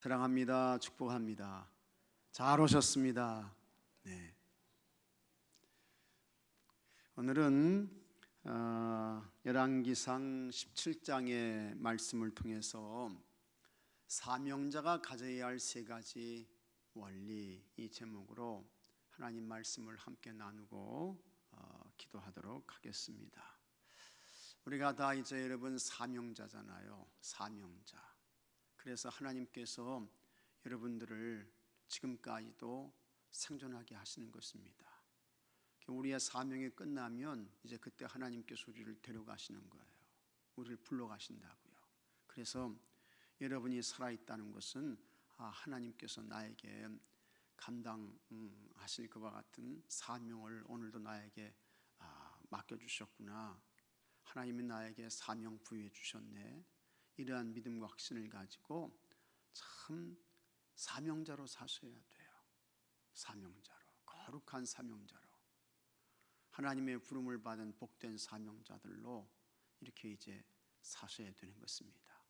사랑합니다. 축복합니다. 잘 오셨습니다. 네. 오늘은 열왕기상 17장의 말씀을 통해서 사명자가 가져야 할 세 가지 원리, 이 제목으로 하나님 말씀을 함께 나누고 기도하도록 하겠습니다. 우리가 다 이제 여러분 사명자잖아요. 사명자. 그래서 하나님께서 여러분들을 지금까지도 생존하게 하시는 것입니다. 우리의 사명이 끝나면 이제 그때 하나님께서 우리를 데려가시는 거예요. 우리를 불러가신다고요. 그래서 여러분이 살아있다는 것은 하나님께서 나에게 감당하실 것과 같은 사명을 오늘도 나에게 맡겨주셨구나. 하나님이 나에게 사명 부여해 주셨네. 이러한 믿음과 확신을 가지고 참 사명자로 사셔야 돼요. 사명자로, 거룩한 사명자로, 하나님의 부름을 받은 복된 사명자들로 이렇게 이제 사셔야 되는 것입니다.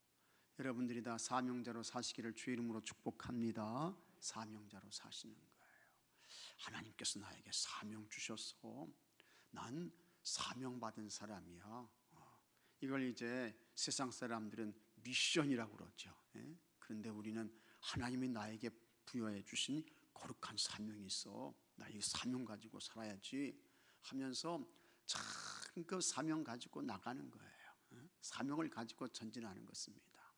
여러분들이 다 사명자로 사시기를 주의 이름으로 축복합니다. 사명자로 사시는 거예요. 하나님께서 나에게 사명 주셨어. 난 사명받은 사람이야. 이걸 이제 세상 사람들은 미션이라고 그러죠. 그런데 우리는 하나님이 나에게 부여해 주신 거룩한 사명이 있어. 나 이 사명 가지고 살아야지 하면서 참 그 사명 가지고 나가는 거예요. 사명을 가지고 전진하는 것입니다.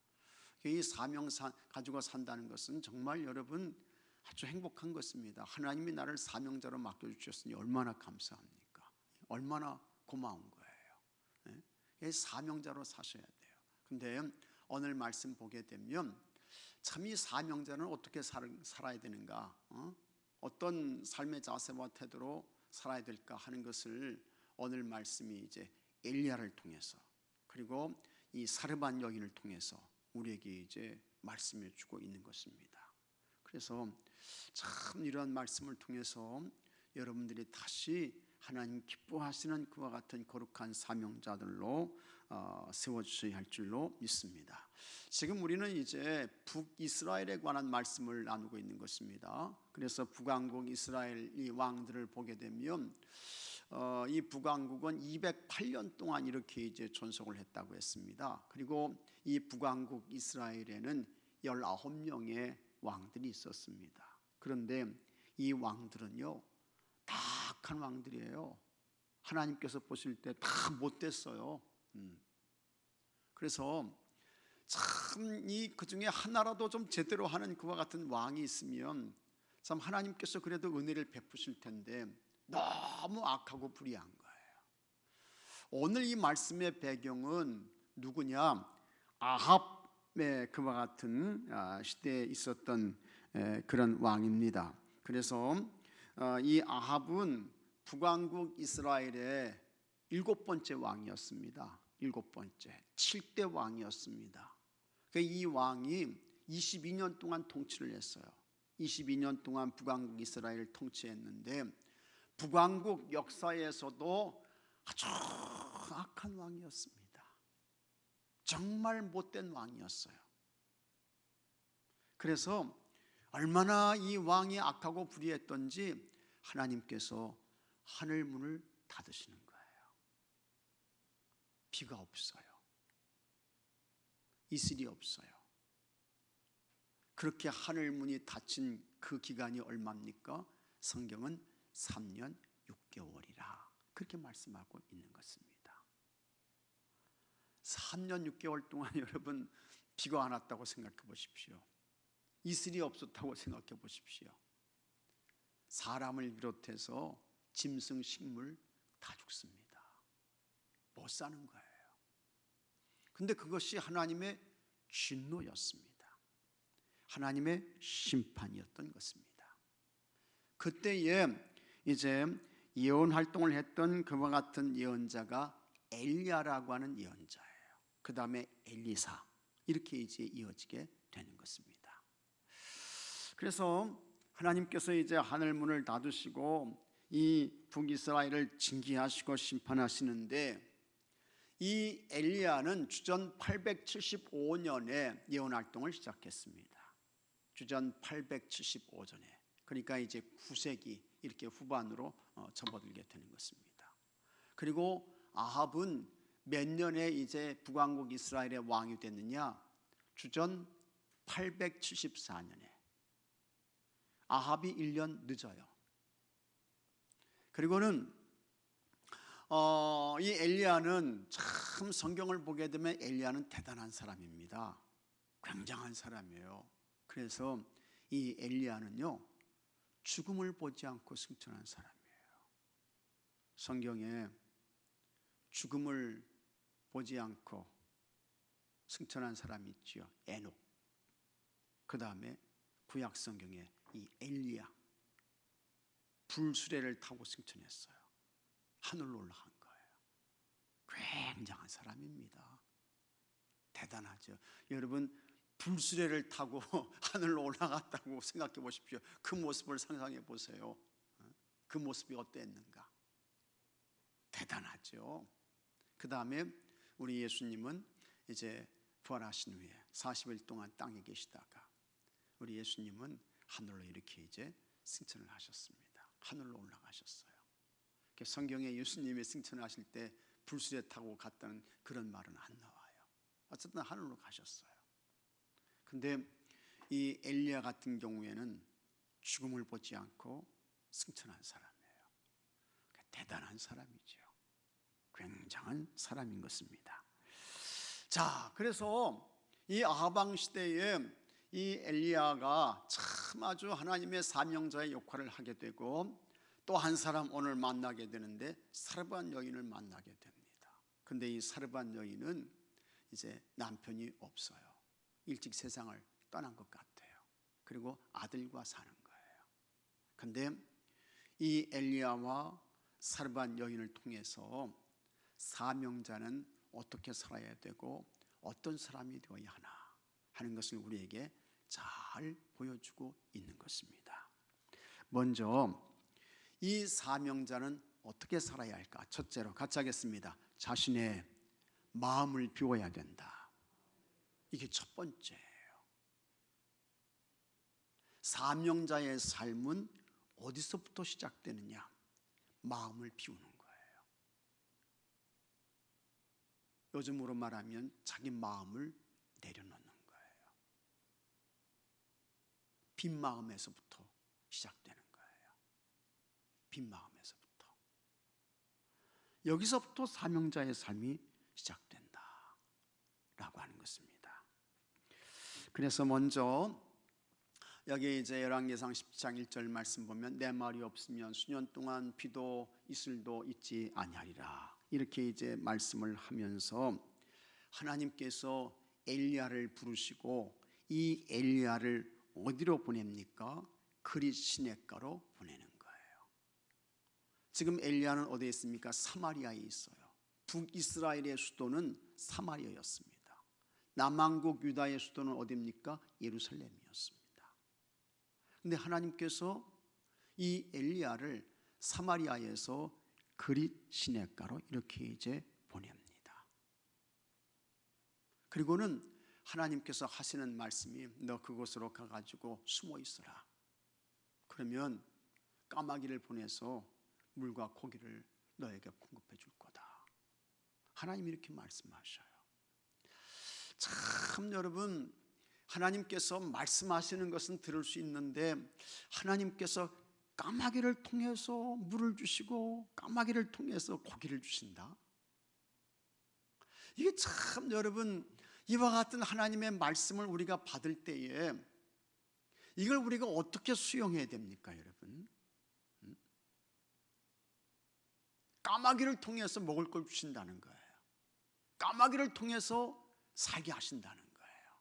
이 사명 가지고 산다는 것은 정말 여러분 아주 행복한 것입니다. 하나님이 나를 사명자로 맡겨주셨으니 얼마나 감사합니까? 얼마나 고마운 거예요. 사명자로 사셔야 돼요. 근데 오늘 말씀 보게 되면 참 이 사명자는 어떻게 살아야 되는가, 어떤 삶의 자세와 태도로 살아야 될까 하는 것을 오늘 말씀이 이제 엘리야를 통해서 그리고 이 사르반 여인을 통해서 우리에게 이제 말씀해 주고 있는 것입니다. 그래서 참 이러한 말씀을 통해서 여러분들이 다시 하나님 기뻐하시는 그와 같은 거룩한 사명자들로 세워주셔야 할 줄로 믿습니다. 지금 우리는 이제 북이스라엘에 관한 말씀을 나누고 있는 것입니다. 그래서 북왕국 이스라엘 이 왕들을 보게 되면 이 북왕국은 208년 동안 이렇게 이제 존속을 했다고 했습니다. 그리고 이 북왕국 이스라엘에는 19명의 왕들이 있었습니다. 그런데 이 왕들은요 다 악한 왕들이에요. 하나님께서 보실 때 다 못됐어요. 그래서 참 그 중에 하나라도 좀 제대로 하는 그와 같은 왕이 있으면 참 하나님께서 그래도 은혜를 베푸실 텐데 너무 악하고 불의한 거예요. 오늘 이 말씀의 배경은 누구냐? 아합의 그와 같은 시대에 있었던 그런 왕입니다. 그래서 이 아합은 북왕국 이스라엘의 7번째 왕이었습니다. 7번째 7대 왕이었습니다. 이 왕이 22년 동안 통치를 했어요. 22년 동안 북왕국 이스라엘을 통치했는데 북왕국 역사에서도 아주 악한 왕이었습니다. 정말 못된 왕이었어요. 그래서 얼마나 이 왕이 악하고 불의했던지 하나님께서 하늘 문을 닫으시는 거예요. 비가 없어요. 이슬이 없어요. 그렇게 하늘 문이 닫힌 그 기간이 얼마입니까? 성경은 3년 6개월이라 그렇게 말씀하고 있는 것입니다. 3년 6개월 동안 여러분 비가 안 왔다고 생각해 보십시오. 이슬이 없었다고 생각해 보십시오. 사람을 비롯해서 짐승 식물 다 죽습니다. 못 사는 거예요. 근데 그것이 하나님의 진노였습니다. 하나님의 심판이었던 것입니다. 그때에 이제 예언 활동을 했던 그와 같은 예언자가 엘리야라고 하는 예언자예요. 그 다음에 엘리사, 이렇게 이제 이어지게 되는 것입니다. 그래서 하나님께서 이제 하늘 문을 닫으시고 이 북이스라엘을 징계하시고 심판하시는데 이 엘리야는 주전 875년에 예언 활동을 시작했습니다. 주전 875전에, 그러니까 이제 9세기 이렇게 후반으로 접어들게 되는 것입니다. 그리고 아합은 몇 년에 이제 북왕국 이스라엘의 왕이 됐느냐? 주전 874년에. 아합이 1년 늦어요. 그리고는 이 엘리야는 참 성경을 보게 되면 엘리야는 대단한 사람입니다. 굉장한 사람이에요. 그래서 이 엘리야는요, 죽음을 보지 않고 승천한 사람이에요. 성경에 죽음을 보지 않고 승천한 사람이 있지요. 에녹. 그 다음에 구약 성경에 이 엘리야, 불수레를 타고 승천했어요. 하늘로 올라간 거예요. 굉장한 사람입니다. 대단하죠. 여러분, 불수레를 타고 하늘로 올라갔다고 생각해 보십시오. 그 모습을 상상해 보세요. 그 모습이 어땠는가? 대단하죠. 그 다음에 우리 예수님은 이제 부활하신 후에 40일 동안 땅에 계시다가 우리 예수님은 하늘로 이렇게 이제 승천을 하셨습니다. 하늘로 올라가셨어요. 성경에 예수님이 승천하실 때 불수레 타고 갔다는 그런 말은 안 나와요. 어쨌든 하늘로 가셨어요. 근데 이 엘리야 같은 경우에는 죽음을 보지 않고 승천한 사람이에요. 대단한 사람이죠. 굉장한 사람인 것입니다. 자, 그래서 이 아하방 시대에 이 엘리야가 참 아주 하나님의 사명자의 역할을 하게 되고, 또 한 사람 오늘 만나게 되는데 사르밧 여인을 만나게 됩니다. 근데 이 사르밧 여인은 이제 남편이 없어요. 일찍 세상을 떠난 것 같아요. 그리고 아들과 사는 거예요. 근데 이 엘리야와 사르밧 여인을 통해서 사명자는 어떻게 살아야 되고 어떤 사람이 되어야 하나 하는 것을 우리에게 잘 보여주고 있는 것입니다. 먼저 이 사명자는 어떻게 살아야 할까? 첫째로 같이 하겠습니다. 자신의 마음을 비워야 된다. 이게 첫 번째예요. 사명자의 삶은 어디서부터 시작되느냐? 마음을 비우는 거예요. 요즘으로 말하면 자기 마음을 내려놓는 거예요. 빈 마음에서부터 시작되는 거예요. 빈 마음에서부터. 여기서부터 사명자의 삶이 시작된다 라고 하는 것입니다. 그래서 먼저 여기 이제 열왕기상 10장 1절 말씀 보면 내 말이 없으면 수년 동안 비도 이슬도 있지 아니하리라, 이렇게 이제 말씀을 하면서 하나님께서 엘리야를 부르시고 이 엘리야를 어디로 보냅니까? 그릿 시냇가로 보내는 거예요. 지금 엘리야는 어디에 있습니까? 사마리아에 있어요. 북이스라엘의 수도는 사마리아였습니다. 남왕국 유다의 수도는 어디입니까? 예루살렘이었습니다. 근데 하나님께서 이 엘리야를 사마리아에서 그릿 시냇가로 이렇게 이제 보냅니다. 그리고는 하나님께서 하시는 말씀이 너 그곳으로 가가지고 숨어 있어라. 그러면 까마귀를 보내서 물과 고기를 너에게 공급해 줄 거다. 하나님이 이렇게 말씀하셔요. 참 여러분, 하나님께서 말씀하시는 것은 들을 수 있는데 하나님께서 까마귀를 통해서 물을 주시고 까마귀를 통해서 고기를 주신다. 이게 참 여러분, 이와 같은 하나님의 말씀을 우리가 받을 때에 이걸 우리가 어떻게 수용해야 됩니까, 여러분? 까마귀를 통해서 먹을 걸 주신다는 거예요. 까마귀를 통해서 살게 하신다는 거예요.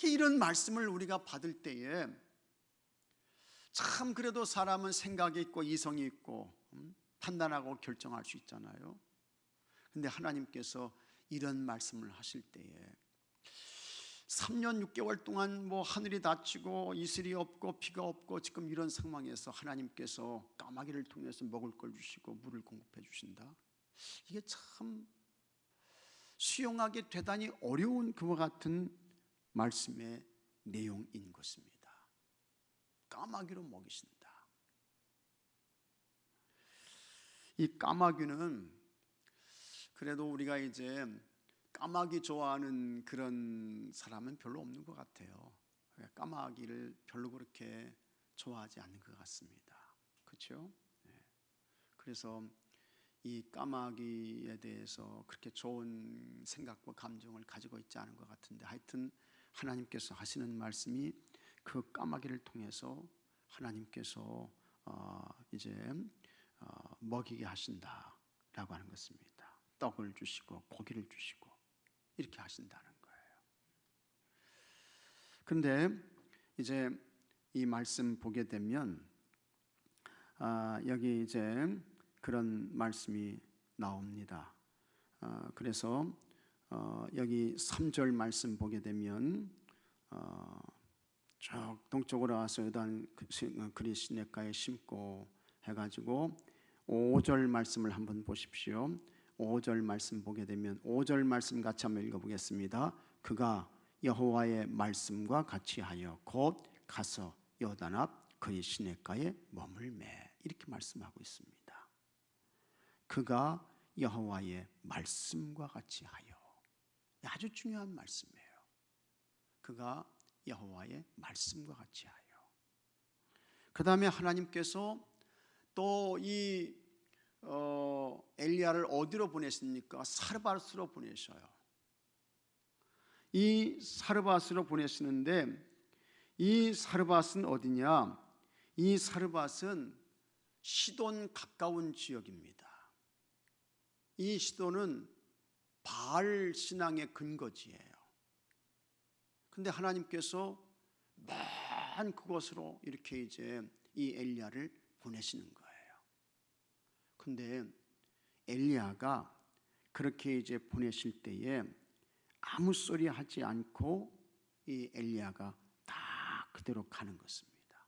이런 말씀을 우리가 받을 때에 참 그래도 사람은 생각이 있고 이성이 있고 판단하고 결정할 수 있잖아요. 근데 하나님께서 이런 말씀을 하실 때에 3년 6개월 동안 뭐 하늘이 닫히고 이슬이 없고 비가 없고 지금 이런 상황에서 하나님께서 까마귀를 통해서 먹을 걸 주시고 물을 공급해 주신다. 이게 참 수용하기 대단히 어려운 그와 같은 말씀의 내용인 것입니다. 까마귀로 먹이신다. 이 까마귀는 그래도 우리가 이제 까마귀 좋아하는 그런 사람은 별로 없는 것 같아요. 까마귀를 별로 그렇게 좋아하지 않는 것 같습니다. 그렇죠? 그래서 이 까마귀에 대해서 그렇게 좋은 생각과 감정을 가지고 있지 않은 것 같은데, 하여튼 하나님께서 하시는 말씀이 그 까마귀를 통해서 하나님께서 이제 먹이게 하신다라고 하는 것입니다. 떡을 주시고 고기를 주시고 이렇게 하신다는 거예요. 그런데 이제 이 말씀 보게 되면 여기 이제 그런 말씀이 나옵니다. 그래서 여기 3절 말씀 보게 되면 쭉 동쪽으로 와서 요단 그리 시냇가에 심고 해가지고 5절 말씀을 한번 보십시오. 5절 말씀 보게 되면 5절 말씀 같이 한번 읽어보겠습니다. 그가 여호와의 말씀과 같이 하여 곧 가서 요단 앞 그리 시냇가에 머물매, 이렇게 말씀하고 있습니다. 그가 여호와의 말씀과 같이 하여, 아주 중요한 말씀이에요. 그가 여호와의 말씀과 같이 하여. 그 다음에 하나님께서 또 이 엘리야를 어디로 보내십니까? 사르밧으로 보내셔요. 이 사르밧으로 보내시는데, 이 사르밧은 어디냐? 이 사르밧은 시돈 가까운 지역입니다. 이 시돈은 바알 신앙의 근거지예요. 근데 하나님께서 먼 그곳으로 이렇게 이제 이 엘리야를 보내시는 거예요. 근데 엘리야가 그렇게 이제 보내실 때에 아무 소리 하지 않고 이 엘리야가 다 그대로 가는 것입니다.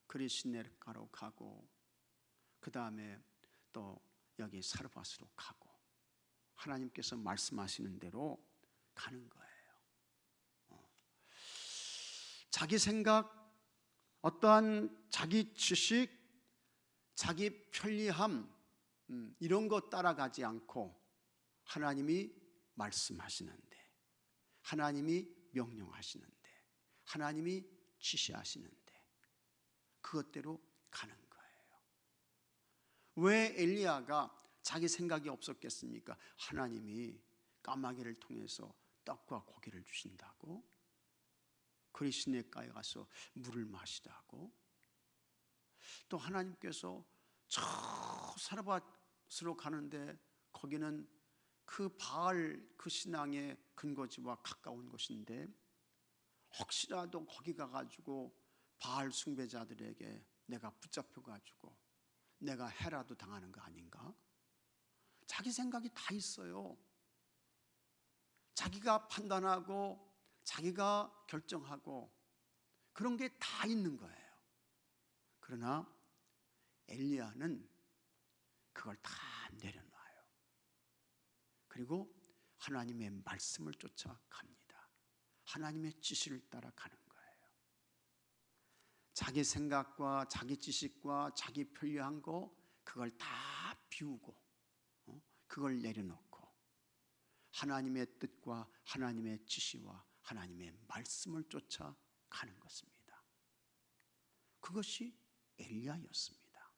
그리 시냇가로 가고, 그 다음에 또 여기 사르밧으로 가고, 하나님께서 말씀하시는 대로 가는 거예요. 자기 생각, 어떠한 자기 지식, 자기 편리함, 이런 거 따라가지 않고 하나님이 말씀하시는데, 하나님이 명령하시는데, 하나님이 지시하시는데 그것대로 가는 거예요. 왜 엘리야가 자기 생각이 없었겠습니까? 하나님이 까마귀를 통해서 떡과 고기를 주신다고, 그리 시냇가에 가서 물을 마시라고, 또 하나님께서 저 사르밧으로 가는데 거기는 그 바알 그 신앙의 근거지와 가까운 곳인데, 혹시라도 거기 가가지고 바알 숭배자들에게 내가 붙잡혀가지고 내가 해라도 당하는 거 아닌가? 자기 생각이 다 있어요. 자기가 판단하고 자기가 결정하고 그런 게 다 있는 거예요. 그러나 엘리야는 그걸 다 내려놔요. 그리고 하나님의 말씀을 쫓아갑니다. 하나님의 지시를 따라가는 거예요. 자기 생각과 자기 지식과 자기 편리한 거 그걸 다 비우고 그걸 내려놓고 하나님의 뜻과 하나님의 지시와 하나님의 말씀을 쫓아가는 것입니다. 그것이 엘리야였습니다.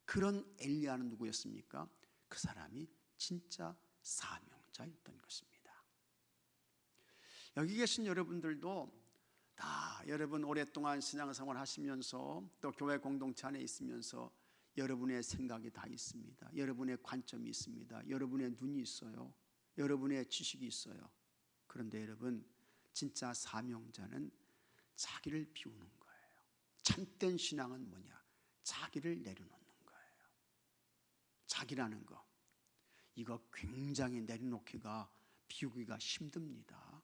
그런 엘리야는 누구였습니까? 그 사람이 진짜 사명자였던 것입니다. 여기 계신 여러분들도 다 여러분 오랫동안 신앙생활 하시면서 또 교회 공동체 안에 있으면서 여러분의 생각이 다 있습니다. 여러분의 관점이 있습니다. 여러분의 눈이 있어요. 여러분의 지식이 있어요. 그런데 여러분, 진짜 사명자는 자기를 비우는 거예요. 참된 신앙은 뭐냐? 자기를 내려놓는 거예요. 자기라는 거, 이거 굉장히 내려놓기가, 비우기가 힘듭니다.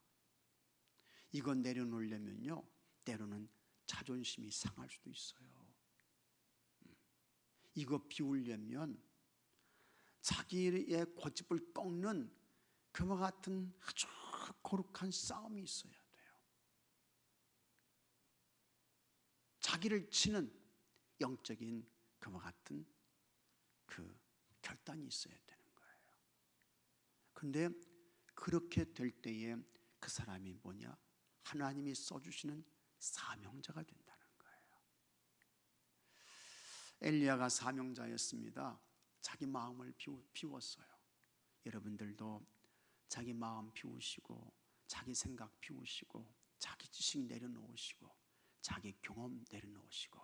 이거 내려놓으려면요, 때로는 자존심이 상할 수도 있어요. 이거 비우려면 자기의 고집을 꺾는 그와 같은 아주 거룩한 싸움이 있어야 돼요. 사기를 치는 영적인 그와 같은 그 결단이 있어야 되는 거예요. 그런데 그렇게 될 때에 그 사람이 뭐냐? 하나님이 써주시는 사명자가 된다는 거예요. 엘리야가 사명자였습니다. 자기 마음을 비웠어요. 여러분들도 자기 마음 비우시고 자기 생각 비우시고 자기 지식 내려놓으시고 자기 경험 내려놓으시고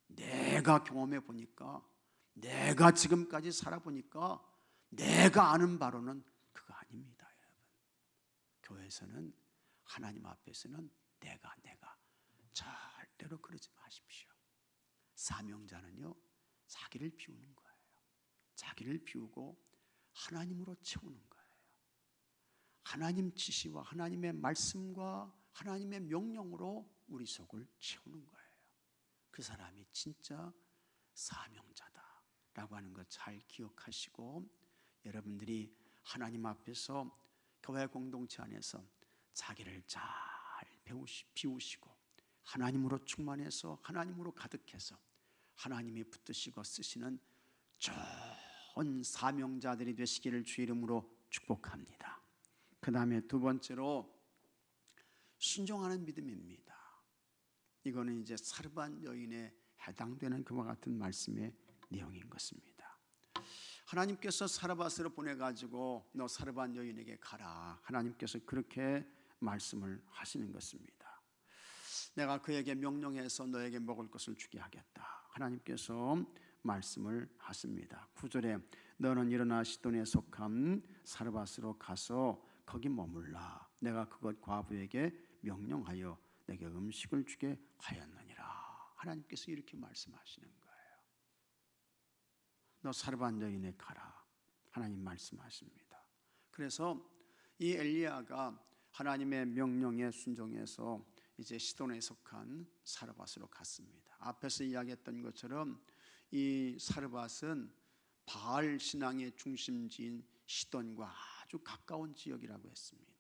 내가 경험해 보니까 내가 지금까지 살아보니까 내가 아는 바로는 그거 아닙니다. 여러분, 교회에서는 하나님 앞에서는 내가 절대로 그러지 마십시오. 사명자는요, 자기를 비우는 거예요. 자기를 비우고 하나님으로 채우는 거예요. 하나님 지시와 하나님의 말씀과 하나님의 명령으로 우리 속을 채우는 거예요. 그 사람이 진짜 사명자다라고 하는 것 잘 기억하시고, 여러분들이 하나님 앞에서 교회 공동체 안에서 자기를 잘 비우시고 하나님으로 충만해서 하나님으로 가득해서 하나님이 붙드시고 쓰시는 좋은 사명자들이 되시기를 주 이름으로 축복합니다. 그 다음에 두 번째로 순종하는 믿음입니다. 이거는 이제 사르밧 여인에 해당되는 그와 같은 말씀의 내용인 것입니다. 하나님께서 사르밧으로 보내가지고 너 사르밧 여인에게 가라, 하나님께서 그렇게 말씀을 하시는 것입니다. 내가 그에게 명령해서 너에게 먹을 것을 주게 하겠다, 하나님께서 말씀을 하십니다. 9절에 너는 일어나 시돈에 속한 사르밧으로 가서 거기 머물라, 내가 그것 과부에게 명령하여 내게 음식을 주게 하였느니라. 하나님께서 이렇게 말씀하시는 거예요. 너 사르밧 여인에 가라, 하나님 말씀하십니다. 그래서 이 엘리야가 하나님의 명령에 순종해서 이제 시돈에 속한 사르밧으로 갔습니다. 앞에서 이야기했던 것처럼 이 사르밧은 바알 신앙의 중심지인 시돈과 아주 가까운 지역이라고 했습니다.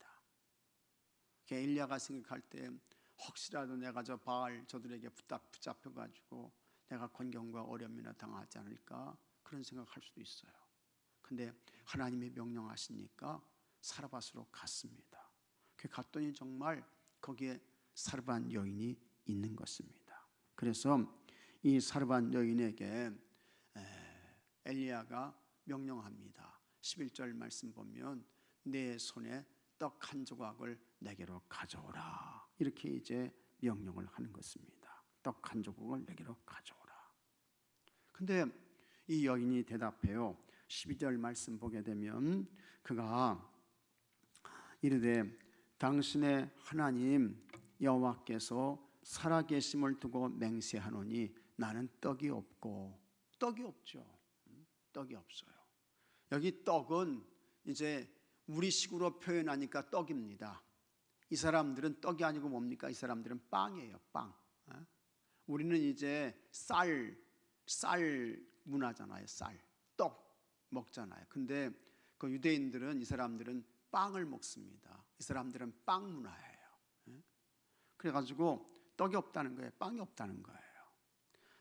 엘리야가 생각할 때 혹시라도 내가 저 바알 저들에게 붙잡혀 가지고 내가 곤경과 어려움이나 당하지 않을까, 그런 생각할 수도 있어요. 근데 하나님이 명령하시니까 사르밧으로 갔습니다. 갔더니 정말 거기에 사르밧 여인이 있는 것입니다. 그래서 이 사르밧 여인에게 엘리야가 명령합니다. 11절 말씀 보면 내 손에 떡 한 조각을 내게로 가져오라, 이렇게 이제 명령을 하는 것입니다. 떡 한 조각을 내게로 가져오라. 근데 이 여인이 대답해요. 12절 말씀 보게 되면 그가 이르되 당신의 하나님 여호와께서 살아계심을 두고 맹세하노니 나는 떡이 없고, 떡이 없죠. 떡이 없어요. 여기 떡은 이제 우리식으로 표현하니까 떡입니다. 이 사람들은 떡이 아니고 뭡니까? 이 사람들은 빵이에요. 빵. 우리는 이제 쌀 문화잖아요. 쌀, 떡 먹잖아요. 근데 그 유대인들은, 이 사람들은 빵을 먹습니다. 이 사람들은 빵 문화예요. 그래가지고 떡이 없다는 거예요. 빵이 없다는 거예요.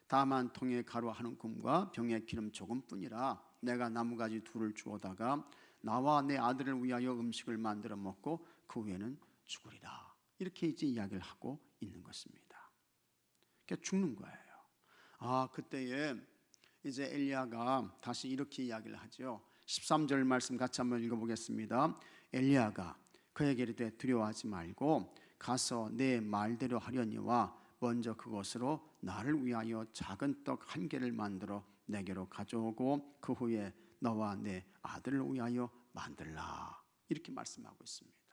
다만 통에 가루 한 움큼과 병에 기름 조금뿐이라 내가 나무가지 둘을 주워다가 나와 내 아들을 위하여 음식을 만들어 먹고 그 후에는 죽으리라, 이렇게 이제 이야기를 하고 있는 것입니다. 그러니까 죽는 거예요. 그때에 이제 엘리야가 다시 이렇게 이야기를 하죠. 13절 말씀 같이 한번 읽어보겠습니다. 엘리야가 그에게 이르되 두려워하지 말고 가서 내 말대로 하려니와 먼저 그것으로 나를 위하여 작은 떡 한 개를 만들어 내게로 가져오고 그 후에 너와 내 아들을 위하여 만들라, 이렇게 말씀하고 있습니다.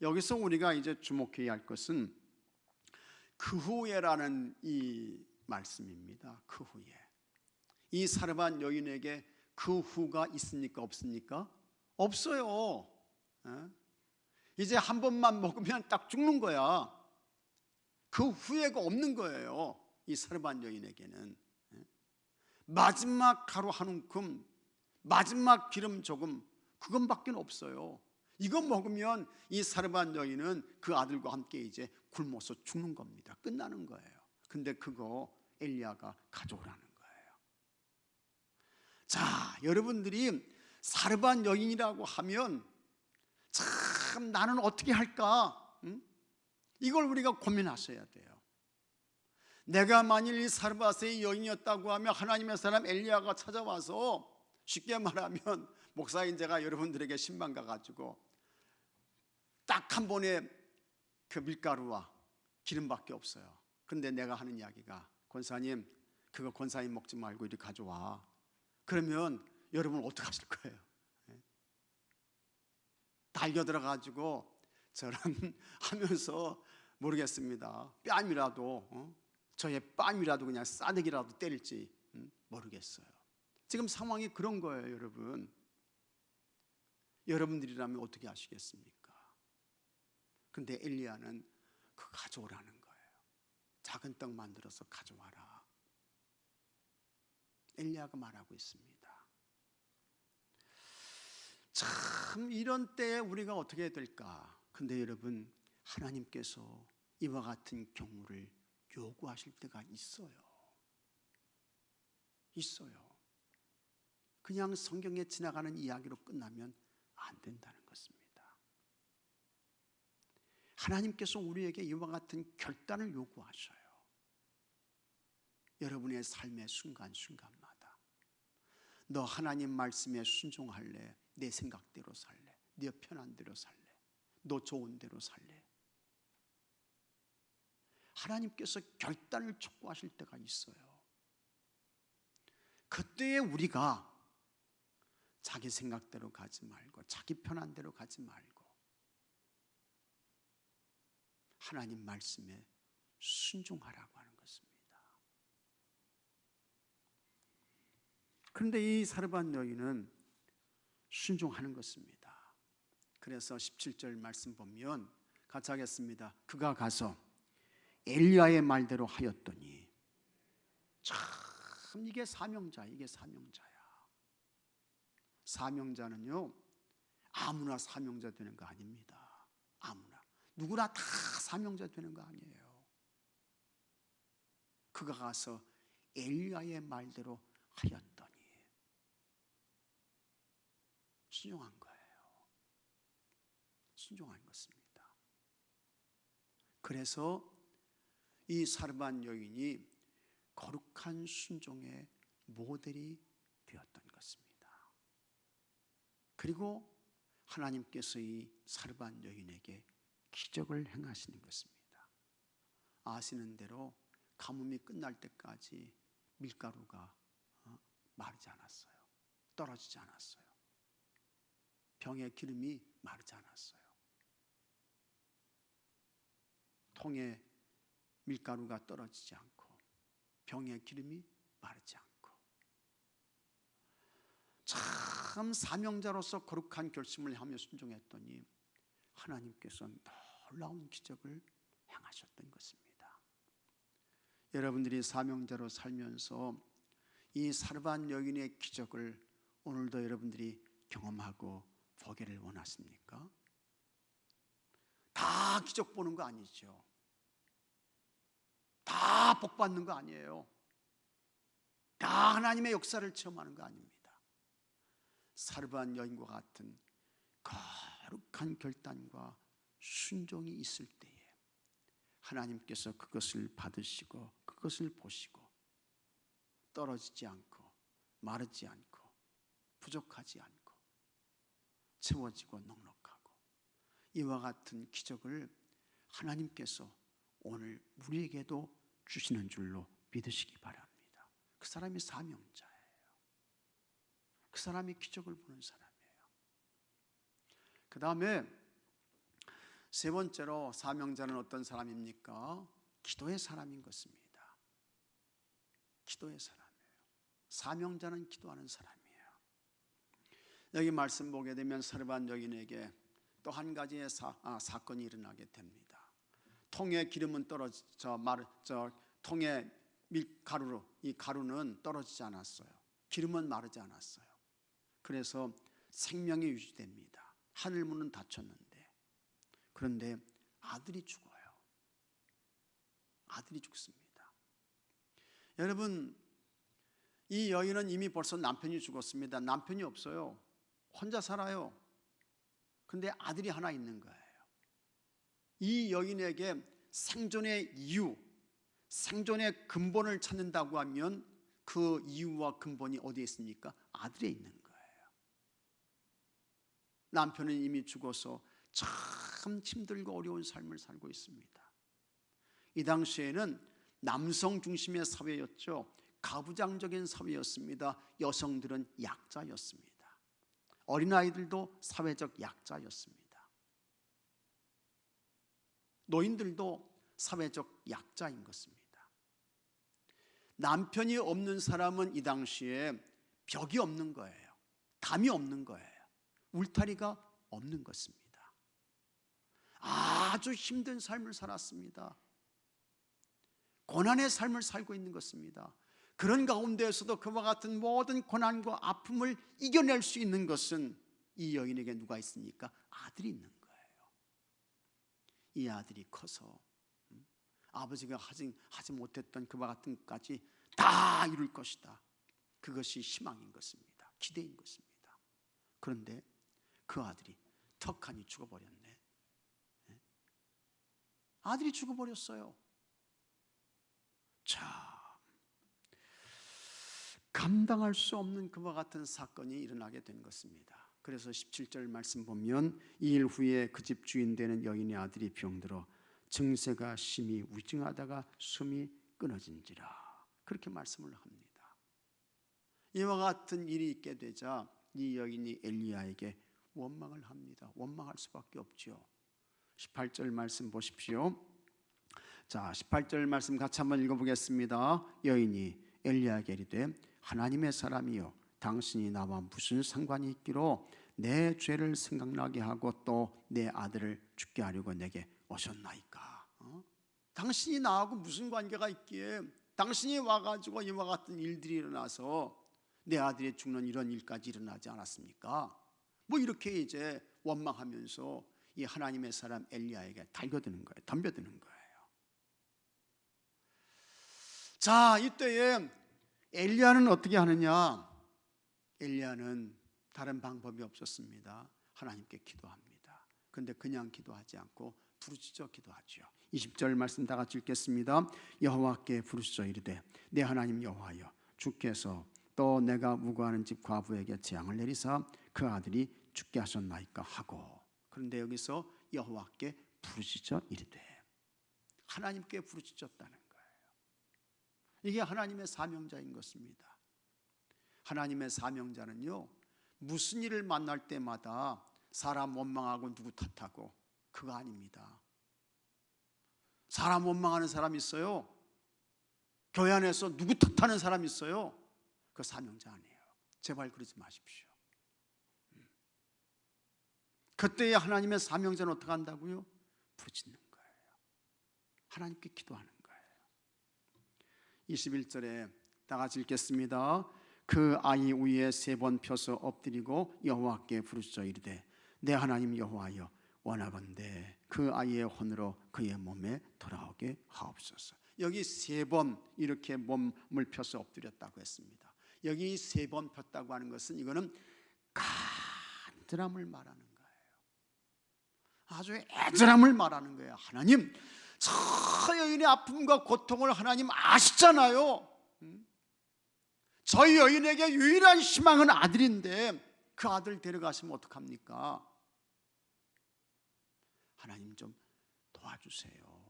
여기서 우리가 이제 주목해야 할 것은 그 후에라는 이 말씀입니다. 그 후에. 이 사르밧 여인에게 그 후가 있습니까? 없습니까? 없어요. 이제 한 번만 먹으면 딱 죽는 거야. 그 후회가 없는 거예요. 이 사르밧 여인에게는 마지막 가루 한 움큼, 마지막 기름 조금, 그것밖에 없어요. 이거 먹으면 이 사르밧 여인은 그 아들과 함께 이제 굶어서 죽는 겁니다. 끝나는 거예요. 근데 그거 엘리야가 가져오라는 거예요. 자, 여러분들이 사르반 여인이라고 하면 참 나는 어떻게 할까? 이걸 우리가 고민하셔야 돼요. 내가 만일 이 사르밧의 여인이었다고 하면 하나님의 사람 엘리야가 찾아와서 쉽게 말하면 목사인 제가 여러분들에게 신방 가가지고 딱 한 번에 그 밀가루와 기름밖에 없어요. 근데 내가 하는 이야기가 권사님 그거 권사님 먹지 말고 이리 가져와. 그러면 여러분 어떻게 하실 거예요? 달겨들어가지고 저런 하면서 모르겠습니다. 뺨이라도 저의 뺨이라도 그냥 싸대기라도 때릴지 모르겠어요. 지금 상황이 그런 거예요. 여러분, 여러분들이라면 어떻게 하시겠습니까? 근데 엘리야는 그거 가져오라는 거예요. 작은 떡 만들어서 가져와라. 엘리야가 말하고 있습니다. 참 이런 때에 우리가 어떻게 해야 될까? 근데 여러분, 하나님께서 이와 같은 경우를 요구하실 때가 있어요. 그냥 성경에 지나가는 이야기로 끝나면 안 된다는 것입니다. 하나님께서 우리에게 이와 같은 결단을 요구하셔요. 여러분의 삶의 순간순간마다 너 하나님 말씀에 순종할래? 내 생각대로 살래? 네 편한 대로 살래? 너 좋은 대로 살래? 하나님께서 결단을 촉구하실 때가 있어요. 그때에 우리가 자기 생각대로 가지 말고 자기 편한 대로 가지 말고 하나님 말씀에 순종하라고 하는 것입니다. 그런데 이 사르밧 여인은 순종하는 것입니다. 그래서 17절 말씀 보면 같이 하겠습니다. 그가 가서 엘리야의 말대로 하였더니 참 이게 사명자야. 사명자는요 아무나 사명자 되는 거 아닙니다. 아무나 누구나 다 사명자 되는 거 아니에요. 그가 가서 엘리야의 말대로 하였더니 순종한 거예요. 순종한 것입니다. 그래서 이 사르밧 여인이 거룩한 순종의 모델이 되었던 것입니다. 그리고 하나님께서 이 사르밧 여인에게 기적을 행하시는 것입니다. 아시는 대로 가뭄이 끝날 때까지 밀가루가 마르지 않았어요. 떨어지지 않았어요. 병에 기름이 마르지 않았어요. 통에 밀가루가 떨어지지 않고 병에 기름이 마르지 않고 참 사명자로서 거룩한 결심을 하며 순종했더니 하나님께서 놀라운 기적을 행하셨던 것입니다. 여러분들이 사명자로 살면서 이 사르밧 여인의 기적을 오늘도 여러분들이 경험하고 보기를 원하십니까? 다 기적 보는 거 아니죠. 다 복 받는 거 아니에요. 다 하나님의 역사를 체험하는 거 아닙니다. 사르밧 여인과 같은 거룩한 결단과 순종이 있을 때에 하나님께서 그것을 받으시고 그것을 보시고 떨어지지 않고 마르지 않고 부족하지 않고 채워지고 넉넉하고 이와 같은 기적을 하나님께서 오늘 우리에게도 주시는 줄로 믿으시기 바랍니다. 그 사람이 사명자예요. 그 사람이 기적을 보는 사람이에요. 그 다음에 세 번째로 사명자는 어떤 사람입니까? 기도의 사람인 것입니다. 기도의 사람이에요. 사명자는 기도하는 사람이에요. 여기 말씀 보게 되면 사르밧 여인에게 또 한 가지의 사건이 일어나게 됩니다. 통에 기름은 통에 밀가루로 이 가루는 떨어지지 않았어요. 기름은 마르지 않았어요. 그래서 생명이 유지됩니다. 하늘 문은 닫혔는데 그런데 아들이 죽어요. 아들이 죽습니다. 여러분, 이 여인은 이미 벌써 남편이 죽었습니다. 남편이 없어요. 혼자 살아요. 근데 아들이 하나 있는 거예요. 이 여인에게 생존의 이유, 생존의 근본을 찾는다고 하면 그 이유와 근본이 어디에 있습니까? 아들에 있는 거예요. 남편은 이미 죽어서 참 힘들고 어려운 삶을 살고 있습니다. 이 당시에는 남성 중심의 사회였죠. 가부장적인 사회였습니다. 여성들은 약자였습니다. 어린아이들도 사회적 약자였습니다. 노인들도 사회적 약자인 것입니다. 남편이 없는 사람은 이 당시에 벽이 없는 거예요. 담이 없는 거예요. 울타리가 없는 것입니다. 아주 힘든 삶을 살았습니다. 고난의 삶을 살고 있는 것입니다. 그런 가운데에서도 그와 같은 모든 고난과 아픔을 이겨낼 수 있는 것은 이 여인에게 누가 있습니까? 아들이 있는 거예요. 이 아들이 커서 아버지가 하지 못했던 그와 같은 것까지 다 이룰 것이다. 그것이 희망인 것입니다. 기대인 것입니다. 그런데 그 아들이 턱하니 죽어버렸네. 아들이 죽어버렸어요. 자, 감당할 수 없는 그와 같은 사건이 일어나게 된 것입니다. 그래서 17절 말씀 보면 2일 후에 그 집 주인 되는 여인의 아들이 병들어 증세가 심히 위중하다가 숨이 끊어진지라, 그렇게 말씀을 합니다. 이와 같은 일이 있게 되자 이 여인이 엘리야에게 원망을 합니다. 원망할 수밖에 없죠. 18절 말씀 보십시오. 자, 18절 말씀 같이 한번 읽어보겠습니다. 여인이 엘리야에게 이르되 하나님의 사람이여, 당신이 나와 무슨 상관이 있기로 내 죄를 생각나게 하고 또 내 아들을 죽게 하려고 내게 오셨나이까? 당신이 나하고 무슨 관계가 있기에 당신이 와가지고 이와 같은 일들이 일어나서 내 아들이 죽는 이런 일까지 일어나지 않았습니까? 뭐 이렇게 이제 원망하면서 이 하나님의 사람 엘리야에게 달겨드는 거예요. 덤벼드는 거예요. 자, 이때에 엘리야는 어떻게 하느냐? 엘리야는 다른 방법이 없었습니다. 하나님께 기도합니다. 그런데 그냥 기도하지 않고 부르짖어 기도하죠. 20절 말씀 다 같이 읽겠습니다. 여호와께 부르짖어 이르되 내 하나님 여호와여, 주께서 또 내가 무고하는 집 과부에게 재앙을 내리사 그 아들이 죽게 하셨나이까 하고. 그런데 여기서 여호와께 부르짖어 이르되, 하나님께 부르짖었다는 거예요. 이게 하나님의 사명자인 것입니다. 하나님의 사명자는요, 무슨 일을 만날 때마다 사람 원망하고 누구 탓하고 그거 아닙니다. 사람 원망하는 사람 있어요. 교회 안에서 누구 탓하는 사람 있어요. 그 사명자 아니에요. 제발 그러지 마십시오. 그때에 하나님의 사명자는 어떻게 한다고요? 부르짖는 거예요. 하나님께 기도하는 거예요. 21절에 다 같이 읽겠습니다. 그 아이 위에 3번 펴서 엎드리고 여호와께 부르짖어 이르되 내 하나님 여호와여, 원하건대 그 아이의 혼으로 그의 몸에 돌아오게 하옵소서. 여기 3번 이렇게 몸을 펴서 엎드렸다고 했습니다. 여기 3번 폈다고 하는 것은 이거는 간절함을 말하는 거예요. 아주 애절함을 말하는 거예요. 하나님, 저 여인의 아픔과 고통을 하나님 아시잖아요. 저희 여인에게 유일한 희망은 아들인데 그 아들 데려가시면 어떡합니까? 하나님 좀 도와주세요.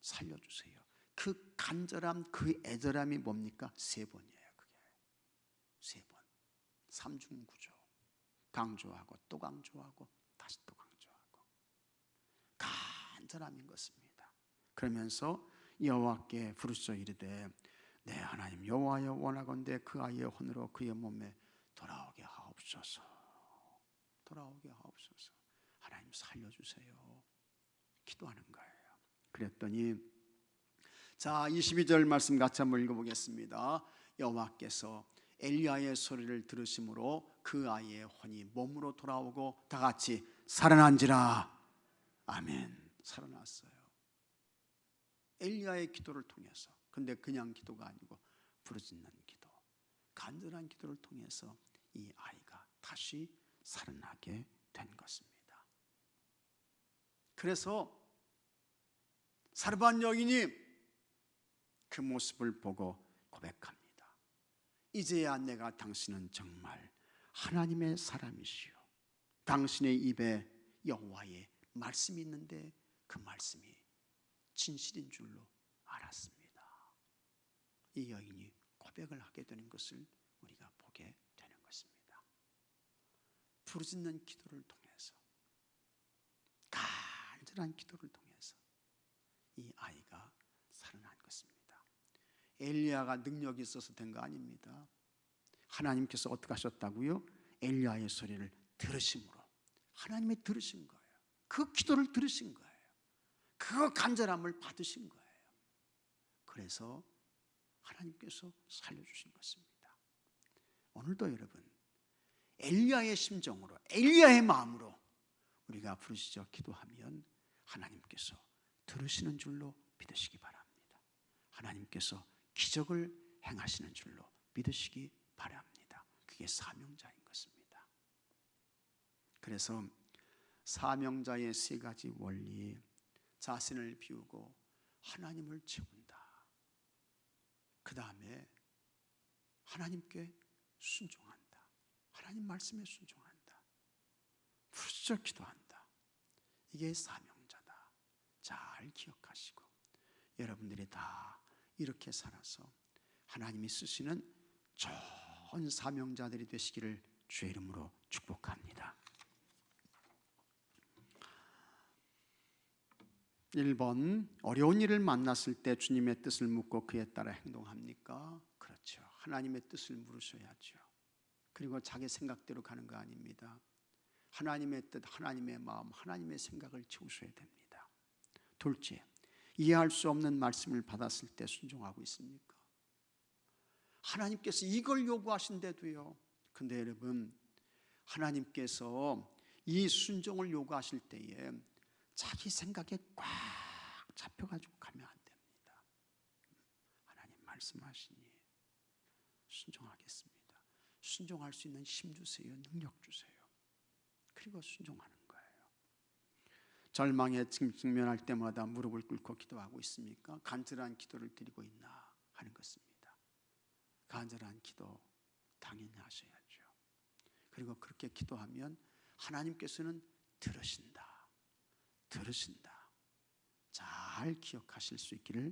살려주세요. 그 간절함, 그 애절함이 뭡니까? 3번이에요. 그게 3번. 삼중구조. 강조하고 또 강조하고 다시 또 강조하고 간절함인 것입니다. 그러면서 여호와께 부르짖어 이르되 내 하나님 여호와여, 원하건대 그 아이의 혼으로 그의 몸에 돌아오게 하옵소서. 돌아오게 하옵소서. 하나님 살려주세요. 기도하는 거예요. 그랬더니 자, 22절 말씀 같이 한번 읽어보겠습니다. 여호와께서 엘리야의 소리를 들으심으로 그 아이의 혼이 몸으로 돌아오고 다 같이 살아난지라. 아멘. 살아났어요. 엘리야의 기도를 통해서 근데 그냥 기도가 아니고 부르짖는 기도, 간절한 기도를 통해서 이 아이가 다시 살아나게 된 것입니다. 그래서 사르반 여인이 그 모습을 보고 고백합니다. 이제야 내가 당신은 정말 하나님의 사람이시오. 당신의 입에 여호와의 말씀이 있는데 그 말씀이 진실인 줄로 알았습니다. 이 여인이 고백을 하게 되는 것을 우리가 보게 되는 것입니다. 부르짖는 기도를 통해서, 간절한 기도를 통해서 이 아이가 살아난 것입니다. 엘리야가 능력이 있어서 된 거 아닙니다. 하나님께서 어떻게 하셨다고요? 엘리야의 소리를 들으심으로 하나님이 들으신 거예요. 그 기도를 들으신 거예요. 그 간절함을 받으신 거예요. 그래서 하나님께서 살려주신 것입니다. 오늘도 여러분, 엘리야의 심정으로, 엘리야의 마음으로 우리가 부르짖어 기도하면 하나님께서 들으시는 줄로 믿으시기 바랍니다. 하나님께서 기적을 행하시는 줄로 믿으시기 바랍니다. 그게 사명자인 것입니다. 그래서 사명자의 세 가지 원리, 자신을 비우고 하나님을 채운다. 그 다음에 하나님께 순종한다. 하나님 말씀에 순종한다. 부르짖어 기도한다. 이게 사명자다. 잘 기억하시고 여러분들이 다 이렇게 살아서 하나님이 쓰시는 좋은 사명자들이 되시기를 주의 이름으로 축복합니다. 1번, 어려운 일을 만났을 때 주님의 뜻을 묻고 그에 따라 행동합니까? 그렇죠. 하나님의 뜻을 물으셔야죠. 그리고 자기 생각대로 가는 거 아닙니다. 하나님의 뜻, 하나님의 마음, 하나님의 생각을 채우셔야 됩니다. 둘째, 이해할 수 없는 말씀을 받았을 때 순종하고 있습니까? 하나님께서 이걸 요구하신데도요. 근데 여러분, 하나님께서 이 순종을 요구하실 때에 자기 생각에 꽉 잡혀가지고 가면 안 됩니다. 하나님 말씀하시니 순종하겠습니다. 순종할 수 있는 힘 주세요. 능력 주세요. 그리고 순종하는 거예요. 절망에 직면할 때마다 무릎을 꿇고 기도하고 있습니까? 간절한 기도를 드리고 있나 하는 것입니다. 간절한 기도 당연히 하셔야죠. 그리고 그렇게 기도하면 하나님께서는 들으신다. 잘 기억하실 수 있기를